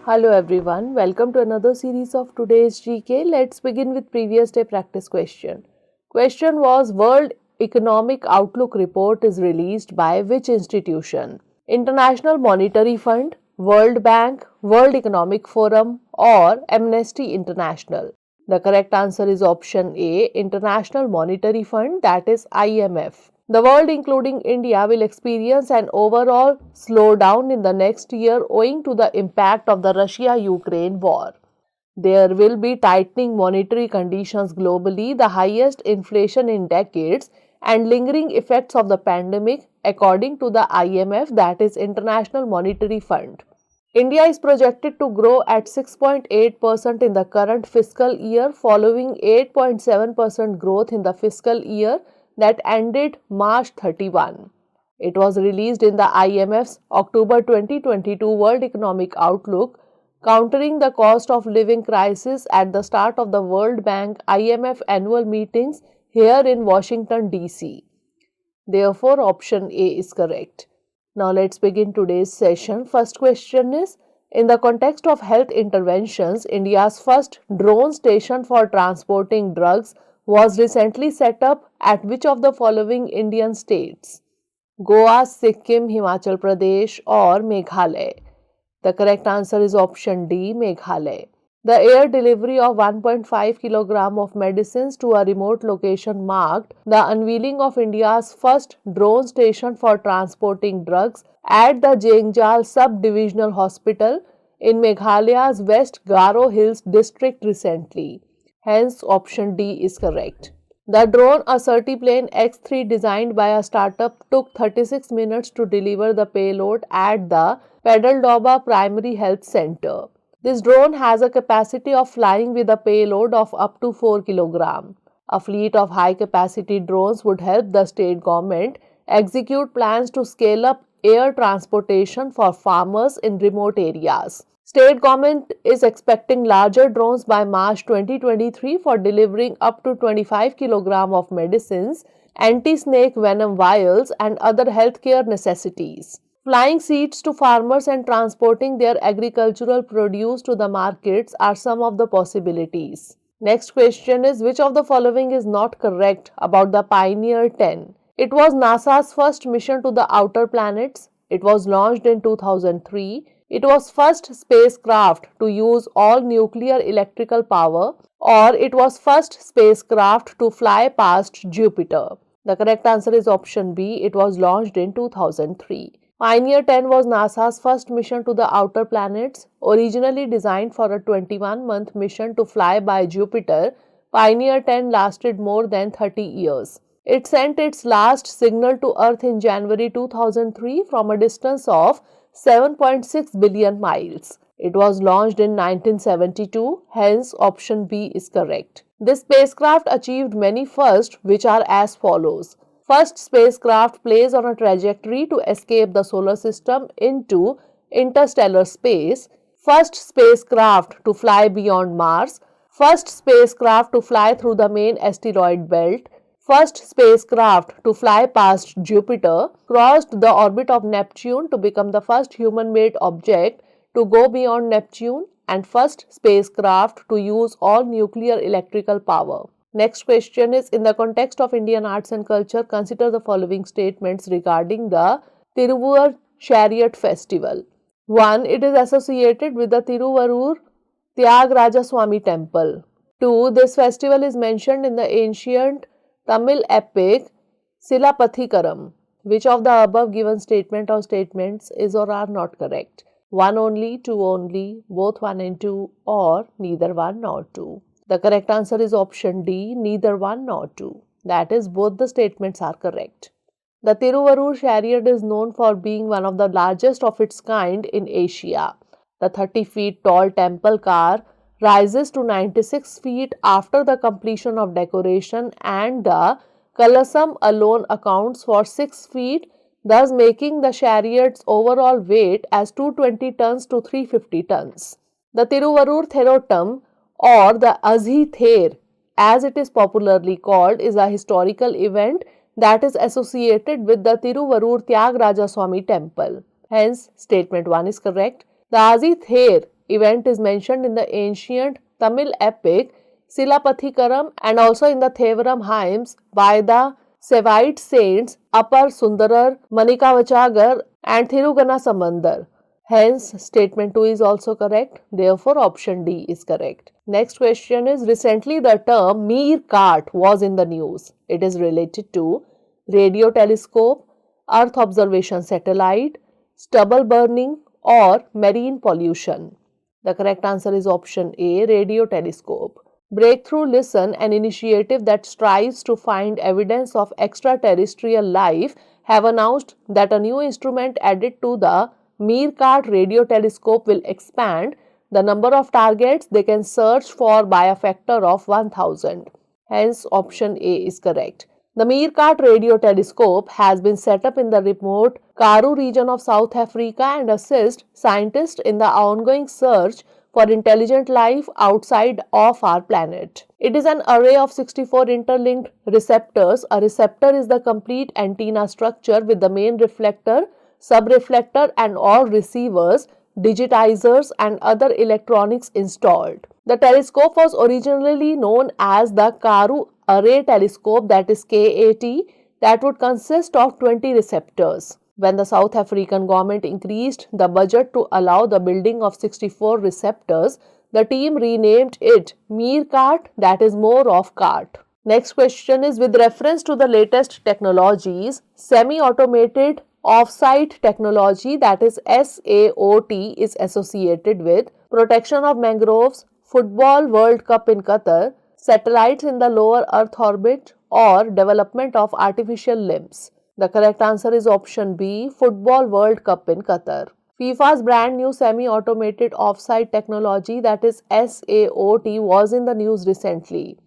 Hello everyone, welcome to another series of today's GK. Let's begin with previous day practice question. Question was, World Economic Outlook report is released by which institution? International Monetary Fund, World Bank, World Economic Forum or Amnesty International? The correct answer is option A, International Monetary Fund, that is IMF. The world, including India, will experience an overall slowdown in the next year owing to the impact of the Russia-Ukraine war. There will be tightening monetary conditions globally, the highest inflation in decades, and lingering effects of the pandemic, according to the IMF, that is International Monetary Fund. India is projected to grow at 6.8% in the current fiscal year, following 8.7% growth in the fiscal year that ended March 31. It was released in the IMF's October 2022 World Economic Outlook, countering the cost of living crisis at the start of the World Bank IMF annual meetings here in Washington, D.C. Therefore, option A is correct. Now, let's begin today's session. First question is, in the context of health interventions, India's first drone station for transporting drugs was recently set up at which of the following Indian states? Goa, Sikkim, Himachal Pradesh or Meghalaya? The correct answer is option D, Meghalaya. The air delivery of 1.5 kg of medicines to a remote location marked the unveiling of India's first drone station for transporting drugs at the Jengjal Sub-Divisional Hospital in Meghalaya's West Garo Hills district recently. Hence, option D is correct. The drone, a certiplane X3 designed by a startup, took 36 minutes to deliver the payload at the Pedaldoba Primary Health Center. This drone has a capacity of flying with a payload of up to 4 kg. A fleet of high-capacity drones would help the state government execute plans to scale up air transportation for farmers in remote areas. State government is expecting larger drones by March 2023 for delivering up to 25 kg of medicines, anti-snake venom vials and other healthcare necessities. Flying seeds to farmers and transporting their agricultural produce to the markets are some of the possibilities. Next question is, which of the following is not correct about the Pioneer 10? It was NASA's first mission to the outer planets. It was launched in 2003. It was first spacecraft to use all nuclear electrical power, or it was first spacecraft to fly past Jupiter. The correct answer is option B. It was launched in 2003. Pioneer 10 was NASA's first mission to the outer planets. Originally designed for a 21-month mission to fly by Jupiter, Pioneer 10 lasted more than 30 years. It sent its last signal to Earth in January 2003 from a distance of 7.6 billion miles. It was launched in 1972, hence option B is correct. This spacecraft achieved many firsts, which are as follows. First spacecraft placed on a trajectory to escape the solar system into interstellar space. First spacecraft to fly beyond Mars. First spacecraft to fly through the main asteroid belt. First spacecraft to fly past Jupiter, crossed the orbit of Neptune to become the first human-made object to go beyond Neptune, and first spacecraft to use all nuclear electrical power. Next question is, in the context of Indian arts and culture, consider the following statements regarding the Tiruvarur chariot festival. 1. It is associated with the Tiruvarur Tyagaraja temple. 2. This festival is mentioned in the ancient Tamil epic Silapathikaram. Which of the above given statement or statements is or are not correct? 1 only, 2 only, both 1 and 2, or neither 1 nor 2. The correct answer is option D, neither 1 nor 2. That is, both the statements are correct. The Tiruvarur chariot is known for being one of the largest of its kind in Asia. The 30 feet tall temple car rises to 96 feet after the completion of decoration, and the Kalasam alone accounts for 6 feet, thus making the chariot's overall weight as 220 tons to 350 tons. The Tiruvarur Therotam, or the 𝐈𝐀𝐒, as it is popularly called, is a historical event that is associated with the Tiruvarur Tyagaraja temple. Hence, statement 1 is correct. The 𝐈𝐀𝐒 event is mentioned in the ancient Tamil epic Silapathikaram and also in the Thevaram hymns by the Saivite saints Appar Sundarar, Manikavachagar and Thirugana Sambandar. Hence, statement 2 is also correct. Therefore, option D is correct. Next question is, recently the term MeerKAT was in the news. It is related to radio telescope, Earth observation satellite, stubble burning or marine pollution. The correct answer is option A, radio telescope. Breakthrough Listen, an initiative that strives to find evidence of extraterrestrial life, have announced that a new instrument added to the MeerKAT radio telescope will expand the number of targets they can search for by a factor of 1000. Hence, option A is correct. The MeerKAT radio telescope has been set up in the remote Karoo region of South Africa and assists scientists in the ongoing search for intelligent life outside of our planet. It is an array of 64 interlinked receptors. A receptor is the complete antenna structure with the main reflector, subreflector and all receivers, digitizers and other electronics installed. The telescope was originally known as the Karoo Array Telescope, that is KAT, that would consist of 20 receptors. When the South African government increased the budget to allow the building of 64 receptors, the team renamed it MeerKAT, that is more of KAT. Next question is, with reference to the latest technologies, semi-automated Offside technology, that is SAOT, is associated with protection of mangroves, Football World Cup in Qatar, satellites in the lower Earth orbit or development of artificial limbs. The correct answer is option B, Football World Cup in Qatar. FIFA's brand new semi-automated offside technology, that is SAOT, was in the news recently.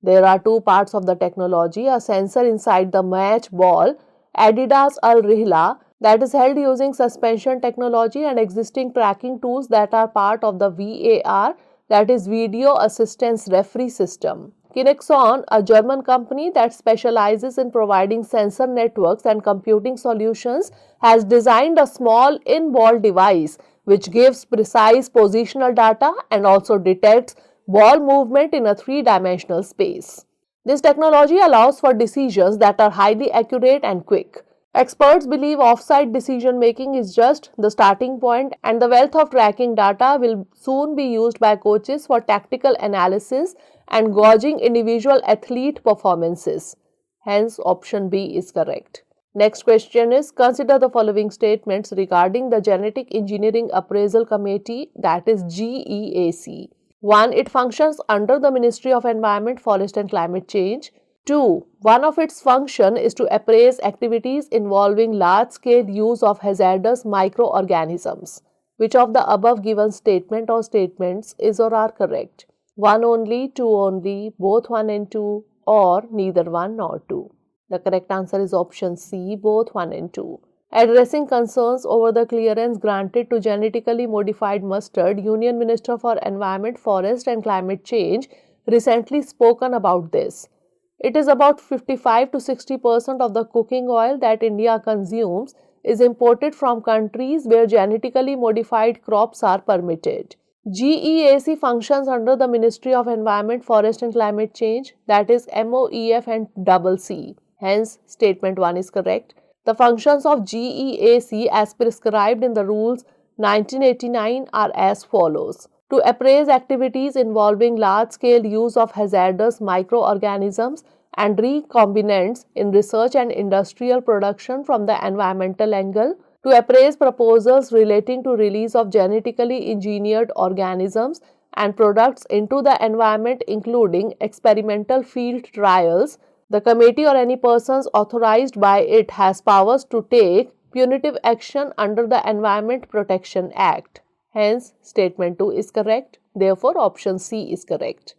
There are two parts of the technology: a sensor inside the match ball, Adidas Al-Rihla, that is held using suspension technology, and existing tracking tools that are part of the VAR, that is Video Assistance Referee system. 𝐾𝐈𝐿, a German company that specializes in providing sensor networks and computing solutions, has designed a small in-ball device which gives precise positional data and also detects ball movement in a three-dimensional space. This technology allows for decisions that are highly accurate and quick. Experts believe offside decision making is just the starting point, and the wealth of tracking data will soon be used by coaches for tactical analysis and gauging individual athlete performances. Hence, option B is correct. Next question is, consider the following statements regarding the Genetic Engineering Appraisal Committee, that is GEAC. 1. It functions under the Ministry of Environment, Forest and Climate Change. 2. One of its functions is to appraise activities involving large-scale use of hazardous microorganisms. Which of the above given statement or statements is or are correct? 1 only, 2 only, both 1 and 2, or neither 1 nor 2. The correct answer is option C, both 1 and 2. Addressing concerns over the clearance granted to genetically modified mustard, Union Minister for Environment, Forest and Climate Change recently spoken about this. It is about 55 to 60% of the cooking oil that India consumes is imported from countries where genetically modified crops are permitted. GEAC functions under the Ministry of Environment, Forest and Climate Change, that is MOEF and CC. Hence, statement 1 is correct. The functions of GEAC as prescribed in the rules 1989 are as follows: to appraise activities involving large-scale use of hazardous microorganisms and recombinants in research and industrial production from the environmental angle, to appraise proposals relating to release of genetically engineered organisms and products into the environment, including experimental field trials. The committee or any persons authorized by it has powers to take punitive action under the Environment Protection Act. Hence, statement 2 is correct. Therefore, option C is correct.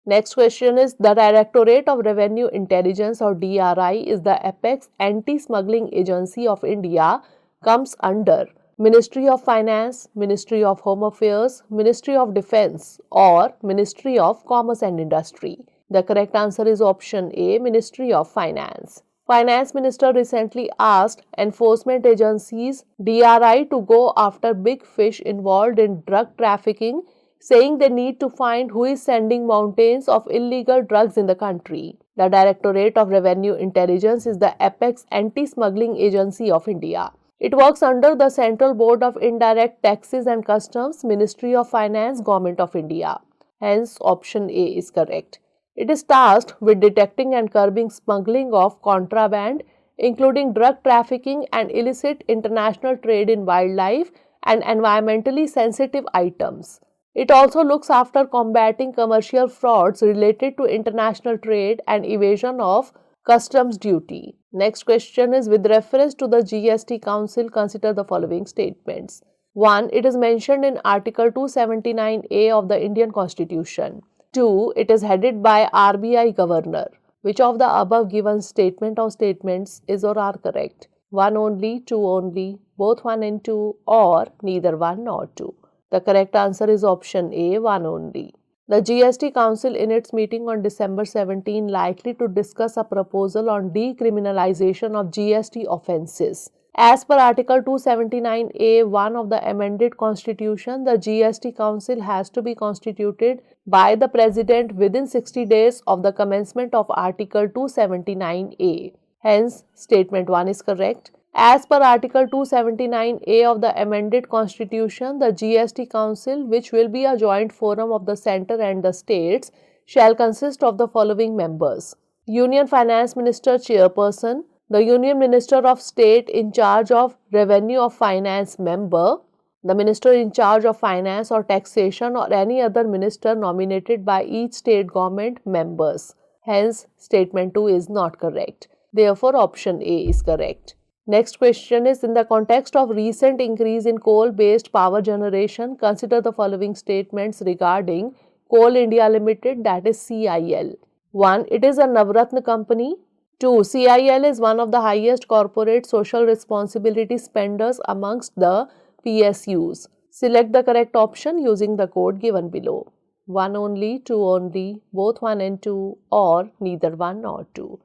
Next question is, the Directorate of Revenue Intelligence or DRI is the apex anti-smuggling agency of India, comes under Ministry of Finance, Ministry of Home Affairs, Ministry of Defence or Ministry of Commerce and Industry. The correct answer is option A, Ministry of Finance. Finance Minister recently asked enforcement agencies DRI to go after big fish involved in drug trafficking, saying they need to find who is sending mountains of illegal drugs in the country. The Directorate of Revenue Intelligence is the apex anti-smuggling agency of India. It works under the Central Board of Indirect Taxes and Customs, Ministry of Finance, Government of India. Hence, option A is correct. It is tasked with detecting and curbing smuggling of contraband, including drug trafficking and illicit international trade in wildlife and environmentally sensitive items. It also looks after combating commercial frauds related to international trade and evasion of customs duty. Next question is with reference to the GST Council, consider the following statements. 1. It is mentioned in Article 279A of the Indian Constitution. 2. It is headed by RBI Governor. Which of the above given statement or statements is or are correct? 1 only, 2 only, both 1 and 2, or neither 1 nor 2. The correct answer is option A, 1 only. The GST Council in its meeting on December 17 likely to discuss a proposal on decriminalization of GST offences. As per Article 279A(1) of the amended Constitution, the GST Council has to be constituted by the President within 60 days of the commencement of Article 279A. Hence, statement 1 is correct. As per Article 279A of the amended Constitution, the GST Council, which will be a joint forum of the centre and the states, shall consist of the following members: Union Finance Minister Chairperson, the Union Minister of State in charge of Revenue of Finance member, the Minister in charge of Finance or Taxation or any other minister nominated by each state government members. Hence, statement 2 is not correct. Therefore, option A is correct. Next question is, in the context of recent increase in coal-based power generation, consider the following statements regarding Coal India Limited, that is CIL. 1. It is a Navratna company. 2. CIL is one of the highest corporate social responsibility spenders amongst the PSUs. Select the correct option using the code given below. 1 only, 2 only, both 1 and 2, or neither 1 nor 2.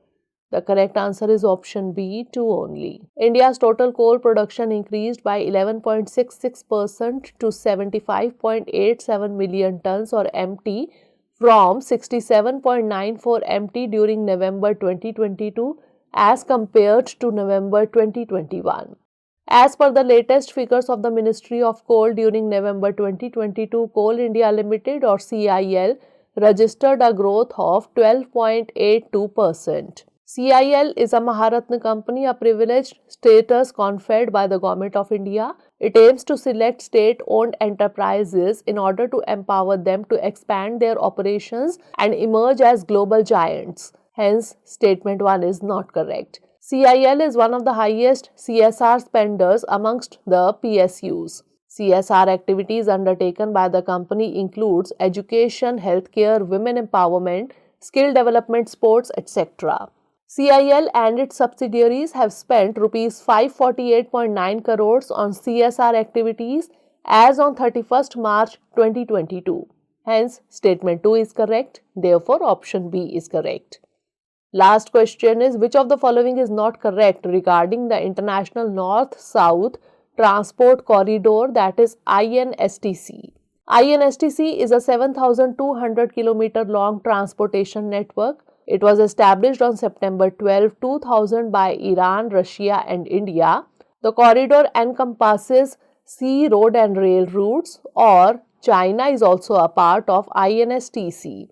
The correct answer is option B, 2 only. India's total coal production increased by 11.66% to 75.87 million tons or MT from 67.94 MT during November 2022 as compared to November 2021. As per the latest figures of the Ministry of Coal during November 2022, Coal India Limited or CIL registered a growth of 12.82%. CIL is a Maharatna company, a privileged status conferred by the Government of India. It aims to select state-owned enterprises in order to empower them to expand their operations and emerge as global giants. Hence, statement 1 is not correct. CIL is one of the highest CSR spenders amongst the PSUs. CSR activities undertaken by the company includes education, healthcare, women empowerment, skill development, sports, etc. CIL and its subsidiaries have spent Rs 548.9 crores on CSR activities as on 31st March 2022. Hence, statement 2 is correct. Therefore, option B is correct. Last question is, which of the following is not correct regarding the International North-South Transport Corridor, that is INSTC? INSTC is a 7,200 km long transportation network. It was established on September 12, 2000 by Iran, Russia and India. The corridor encompasses sea, road and rail routes, or China is also a part of INSTC.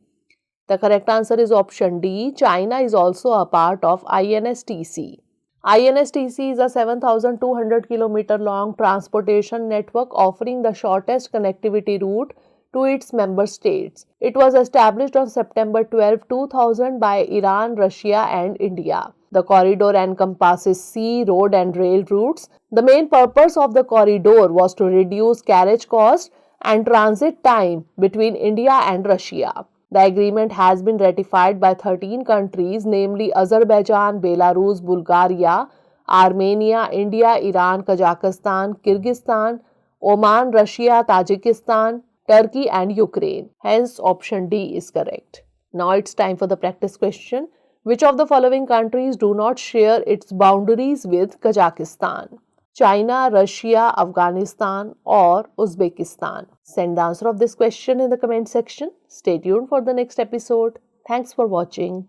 The correct answer is option D. China is also a part of INSTC. INSTC is a 7,200 km long transportation network offering the shortest connectivity route to its member states. It was established on September 12, 2000 by Iran, Russia and India. The corridor encompasses sea, road and rail routes. The main purpose of the corridor was to reduce carriage cost and transit time between India and Russia. The agreement has been ratified by 13 countries, namely Azerbaijan, Belarus, Bulgaria, Armenia, India, Iran, Kazakhstan, Kyrgyzstan, Oman, Russia, Tajikistan, Turkey and Ukraine. Hence, option D is correct. Now it's time for the practice question. Which of the following countries do not share its boundaries with Kazakhstan? China, Russia, Afghanistan, or Uzbekistan? Send the answer of this question in the comment section. Stay tuned for the next episode. Thanks for watching.